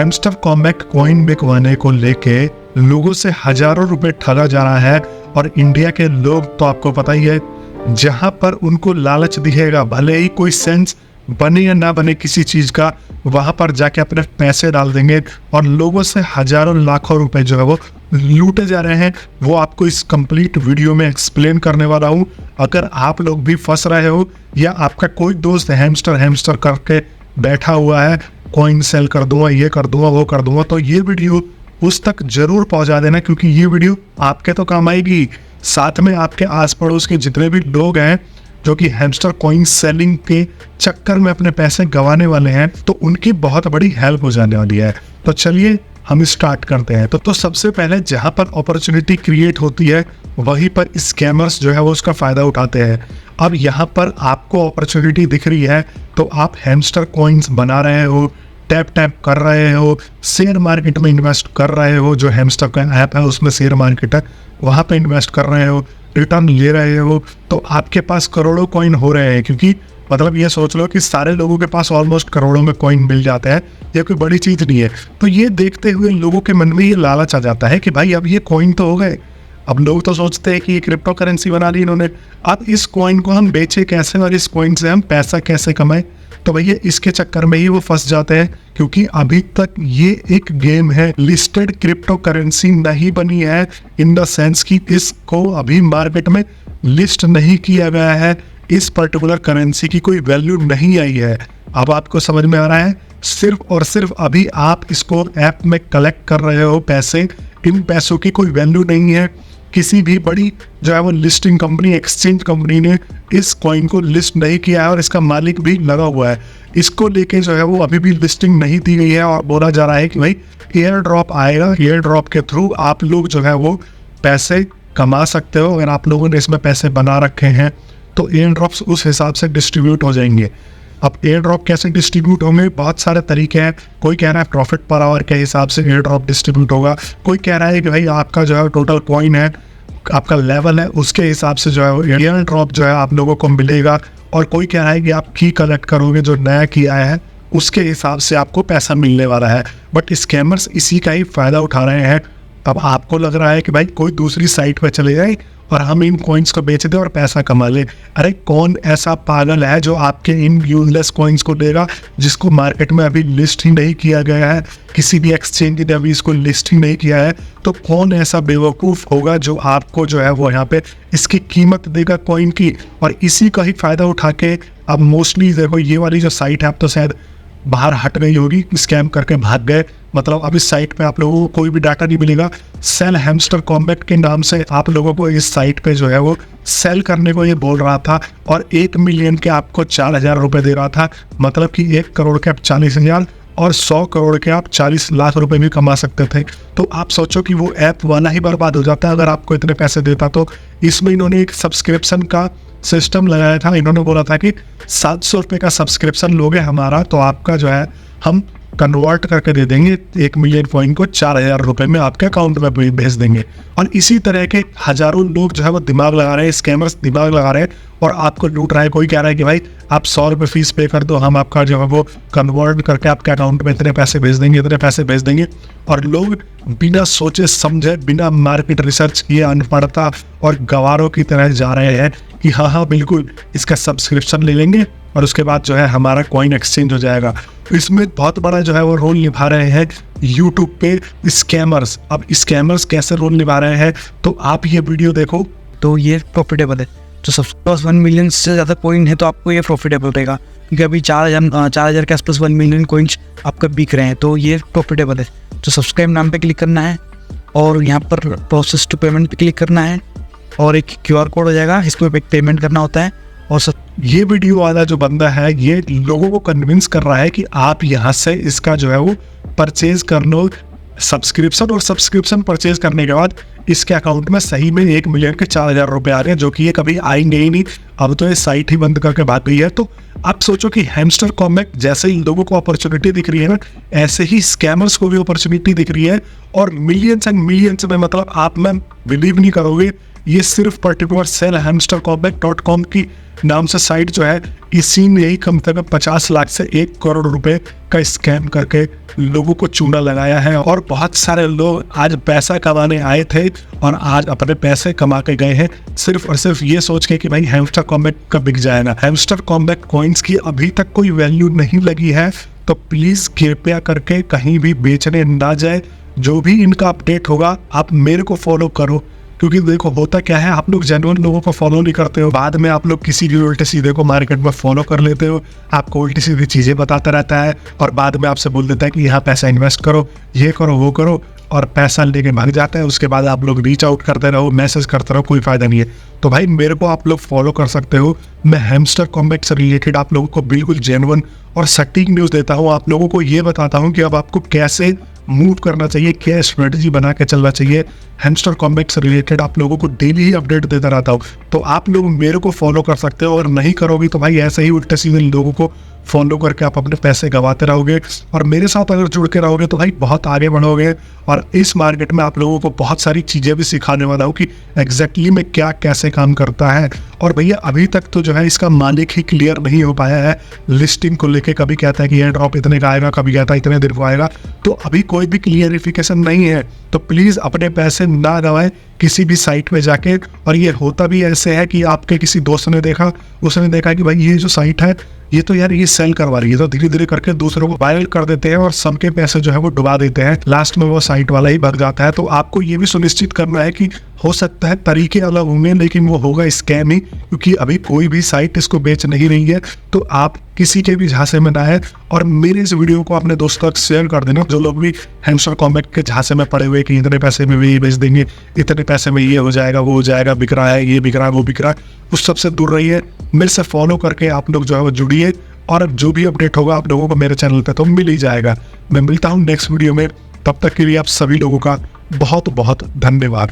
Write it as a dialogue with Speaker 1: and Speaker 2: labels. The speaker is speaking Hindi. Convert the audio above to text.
Speaker 1: हैमस्टर कॉम्बैट कॉइन बिकवाने को लेके लोगों से हजारों रुपए ठगा जा रहा है। और इंडिया के लोग तो आपको पता ही है, जहां पर उनको लालच दिखेगा, भले ही कोई सेंस बने या ना बने किसी चीज का, वहां पर जाके अपने पैसे डाल देंगे और लोगों से हजारों लाखों रुपए जो है वो लूटे जा रहे हैं। वो आपको इस कंप्लीट वीडियो में एक्सप्लेन करने वाला हूं। अगर आप लोग भी फंस रहे हो या आपका कोई दोस्त हैमस्टर करके बैठा हुआ है, कॉइन सेल कर दूंगा, ये कर दूंगा, वो कर दूंगा, तो ये वीडियो उस तक जरूर पहुंचा देना, क्योंकि ये वीडियो आपके तो काम आएगी, साथ में आपके आस पड़ोस के जितने भी लोग हैं जो कि हैमस्टर कॉइन सेलिंग के चक्कर में अपने पैसे गंवाने वाले हैं, तो उनकी बहुत बड़ी हेल्प हो जाने वाली है। तो चलिए हम स्टार्ट करते हैं। तो सबसे पहले जहां पर अपॉर्चुनिटी क्रिएट होती है वहीं पर स्कैमर्स जो है वो उसका फायदा उठाते हैं। अब यहाँ पर आपको अपॉर्चुनिटी दिख रही है तो आप हैमस्टर कॉइन्स बना रहे हो, टैप कर रहे हो, शेयर मार्केट में इन्वेस्ट कर रहे हो, जो हैमस्टर का ऐप है उसमें शेयर मार्केट है, वहाँ पे इन्वेस्ट कर रहे हो, रिटर्न ले रहे हो, तो आपके पास करोड़ों कॉइन हो रहे हैं। क्योंकि मतलब ये सोच लो कि सारे लोगों के पास ऑलमोस्ट करोड़ों में कॉइन मिल जाते हैं, ये कोई बड़ी चीज़ नहीं है। तो ये देखते हुए लोगों के मन में ये लालच आ जाता है कि भाई अब ये कॉइन तो हो गए, अब लोग तो सोचते हैं कि ये क्रिप्टो करेंसी बना ली इन्होंने, अब इस कॉइन को हम बेचे कैसे और इस कॉइन से हम पैसा कैसे कमाएं। तो भैया इसके चक्कर में ही वो फंस जाते हैं, क्योंकि अभी तक ये एक गेम है, लिस्टेड क्रिप्टो करेंसी नहीं बनी है, इन द सेंस कि इसको अभी मार्केट में लिस्ट नहीं किया गया है, इस पर्टिकुलर करेंसी की कोई वैल्यू नहीं आई है। अब आपको समझ में आ रहा है, सिर्फ और सिर्फ अभी आप इसको ऐप में कलेक्ट कर रहे हो पैसे, इन पैसों की कोई वैल्यू नहीं है। किसी भी बड़ी जो है वो लिस्टिंग कंपनी, एक्सचेंज कंपनी ने इस कॉइन को लिस्ट नहीं किया है और इसका मालिक भी लगा हुआ है। इसको लेके जो है वो अभी भी लिस्टिंग नहीं दी गई है और बोला जा रहा है कि भाई एयर ड्रॉप आएगा, एयर ड्रॉप के थ्रू आप लोग जो है वो पैसे कमा सकते हो। अगर आप लोगों ने इसमें पैसे बना रखे हैं तो एयर ड्रॉप्स उस हिसाब से डिस्ट्रीब्यूट हो जाएंगे। अब एयर ड्रॉप कैसे डिस्ट्रीब्यूट होंगे, बहुत सारे तरीके हैं। कोई कह रहा है प्रॉफिट पर आवर के हिसाब से एयर ड्रॉप डिस्ट्रीब्यूट होगा, कोई कह रहा है कि भाई आपका जो है टोटल कॉइन है, आपका लेवल है, उसके हिसाब से जो है वो एयर ड्रॉप जो है आप लोगों को मिलेगा। और कोई कह रहा है कि आप की कलेक्ट करोगे, जो नया की आया है उसके हिसाब से आपको पैसा मिलने वाला है। बट स्कैमर्स इसी का ही फायदा उठा रहे हैं। अब आपको लग रहा है कि भाई कोई दूसरी साइट पर चले जाए और हम इन कॉइन्स को बेच दें और पैसा कमा लें। अरे कौन ऐसा पागल है जो आपके इन यूजलेस कॉइन्स को लेगा, जिसको मार्केट में अभी लिस्ट ही नहीं किया गया है, किसी भी एक्सचेंज ने अभी इसको लिस्ट ही नहीं किया है। तो कौन ऐसा बेवकूफ़ होगा जो आपको जो है वो यहाँ पे इसकी कीमत देगा कॉइन की, और इसी का ही फ़ायदा उठा के अब मोस्टली देखो ये वाली जो साइट है अब तो शायद बाहर हट गई होगी, स्कैम करके भाग गए। मतलब अब इस साइट पे आप लोगों को कोई भी डाटा नहीं मिलेगा। सेल हैमस्टर कॉम्बैट के नाम से आप लोगों को इस साइट पे जो है वो सेल करने को ये बोल रहा था, और 1 मिलियन के आपको 4,000 रुपये दे रहा था। मतलब कि 1 करोड़ के आप 40,000 और 100 करोड़ के आप 40 लाख रुपए भी कमा सकते थे। तो आप सोचो कि वो ऐप वाला ही बर्बाद हो जाता है अगर आपको इतने पैसे देता। तो इसमें इन्होंने एक सब्सक्रिप्शन का सिस्टम लगाया था। इन्होंने बोला था कि 700 रुपये का सब्सक्रिप्शन लोगे हमारा तो आपका जो है हम कन्वर्ट करके दे देंगे 1 मिलियन कॉइन को 4,000 रुपये में आपके अकाउंट में भेज देंगे। और इसी तरह के हजारों लोग जो है वो दिमाग लगा रहे हैं, स्कैमर्स दिमाग लगा रहे हैं और आपको लूट रहा है। कोई कह रहा है कि भाई आप 100 रुपये फीस पे कर दो, हम आपका जो है वो कन्वर्ट करके आपके अकाउंट में इतने पैसे भेज देंगे, इतने पैसे भेज देंगे। और लोग बिना सोचे समझे, बिना मार्केट रिसर्च किए, अनपढ़ता और गवारों की तरह जा रहे हैं कि हाँ बिल्कुल इसका सब्सक्रिप्शन ले लेंगे और उसके बाद जो है हमारा कॉइन एक्सचेंज हो जाएगा। इसमें बहुत बड़ा जो है वो रोल निभा रहे हैं यूट्यूब पे स्कैमर्स। अब स्कैमर्स कैसे रोल निभा रहे हैं तो आप ये वीडियो देखो।
Speaker 2: तो ये प्रॉफिटेबल है, तो सबसे पास 1 मिलियन से ज़्यादा कॉइन है तो आपको ये प्रॉफिटेबल रहेगा, क्योंकि अभी 4,000 के आसपास 1 मिलियन कॉइन्स आपका बिक रहे हैं, तो ये प्रॉफिटेबल है। तो सब्सक्राइब नाम पे क्लिक करना है और यहाँ पर प्रोसेस टू पेमेंट पे क्लिक करना है और एक QR कोड हो जाएगा, इसको एक पेमेंट करना होता है। और
Speaker 1: ये वीडियो वाला जो बंदा है ये लोगों को कन्विंस कर रहा है कि आप यहाँ से इसका जो है वो परचेज कर लो सब्सक्रिप्शन, और सब्सक्रिप्शन परचेज करने के बाद इसके अकाउंट में सही में 1 मिलियन के 4,000 रुपये आ रहे हैं, जो कि ये कभी आएंगे ही नहीं। अब तो ये साइट ही बंद करके भाग गई है। तो आप सोचो कि हैमस्टर कॉम्बैट जैसे ही लोगों को अपॉर्चुनिटी दिख रही है ना, ऐसे ही स्कैमर्स को भी अपॉर्चुनिटी दिख रही है। और मिलियंस एंड मिलियंस में, मतलब आप मैं बिलीव नहीं करोगे, ये सिर्फ पर्टिकुलर सेल हैमस्टर कॉम्बैट.com की नाम से साइट जो है, इसी ने ही कम से कम 50 लाख से 1 करोड़ रुपए का स्कैम करके लोगों को चूना लगाया है। और बहुत सारे लोग आज पैसा कमाने आए थे और आज अपने पैसे कमा के गए हैं सिर्फ और सिर्फ ये सोच के कि भाई हैमस्टर कॉम्बैट कब बिक जाएगा। हैमस्टर कॉम्बैट कॉइन्स की अभी तक कोई वैल्यू नहीं लगी है, तो प्लीज कृपया करके कहीं भी बेचने ना जाए। जो भी इनका अपडेट होगा आप मेरे को फॉलो करो, क्योंकि देखो होता क्या है, आप लोग जेन्युइन लोगों को फॉलो नहीं करते हो, बाद में आप लोग किसी भी उल्टे सीधे को मार्केट में फॉलो कर लेते हो, आपको उल्टी सीधी चीज़ें बताता रहता है और बाद में आपसे बोल देता है कि यहाँ पैसा इन्वेस्ट करो, ये करो, वो करो, और पैसा लेके भाग जाता है। उसके बाद आप लोग रीच आउट करते रहो, मैसेज करते रहो, कोई फायदा नहीं है। तो भाई मेरे को आप लोग फॉलो कर सकते हो। मैं हैमस्टर कॉम्बैट से रिलेटेड आप लोगों को बिल्कुल जेन्युइन और सटीक न्यूज़ देता हूँ। आप लोगों को ये बताता हूँ कि अब आपको कैसे मूव करना चाहिए, क्या स्ट्रेटजी बना के चलना चाहिए। हैमस्टर कॉम्बैट से रिलेटेड आप लोगों को डेली ही अपडेट देता रहता हूँ, तो आप लोग मेरे को फॉलो कर सकते हो। और नहीं करोगे तो भाई ऐसे ही उल्टे सीधे लोगों को फॉलो करके आप अपने पैसे गंवाते रहोगे। और मेरे साथ अगर जुड़ के रहोगे तो भाई बहुत आगे बढ़ोगे। और इस मार्केट में आप लोगों को बहुत सारी चीज़ें भी सिखाने वाला हूँ कि एग्जैक्टली में क्या कैसे काम करता है। और भैया अभी तक तो जो है इसका मालिक ही क्लियर नहीं हो पाया है लिस्टिंग को लेके। कभी कहता है कि एयर ड्रॉप इतने का आएगा, कभी कहता है इतने दिन को आएगा, तो अभी कोई भी क्लियरिफिकेशन नहीं है। तो प्लीज़ अपने पैसे ना गंवाएं किसी भी साइट पे जाके। और ये होता भी ऐसे है कि आपके किसी दोस्त ने देखा, उसने देखा कि भाई ये जो साइट है ये तो यार ये सेल करवा रही है, तो धीरे धीरे करके दूसरों को वायरल कर देते हैं और सबके पैसे जो है वो डुबा देते हैं। लास्ट में वो साइट वाला ही भग जाता है। तो आपको ये भी सुनिश्चित करना है कि हो सकता है तरीके अलग होंगे लेकिन वो होगा स्कैम ही, क्योंकि अभी कोई भी साइट इसको बेच नहीं रही है। तो आप किसी के भी झांसे में ना है। और मेरे इस वीडियो को अपने दोस्तों तक शेयर कर देना, जो लोग भी हैमस्टर कॉम्बैट के झांसे में पड़े हुए कि इतने पैसे में भी बेच देंगे, इतने पैसे में ये हो जाएगा, वो हो जाएगा, बिक रहा है, ये बिक रहा है, वो बिक रहा है, उस सबसे दूर रहिए। मेरे से फॉलो करके आप लोग जो है वो जुड़िए, और जो भी अपडेट होगा आप लोगों को मेरे चैनल पे तो मिल ही जाएगा। मैं मिलता हूँ नेक्स्ट वीडियो में, तब तक के लिए आप सभी लोगों का बहुत बहुत धन्यवाद।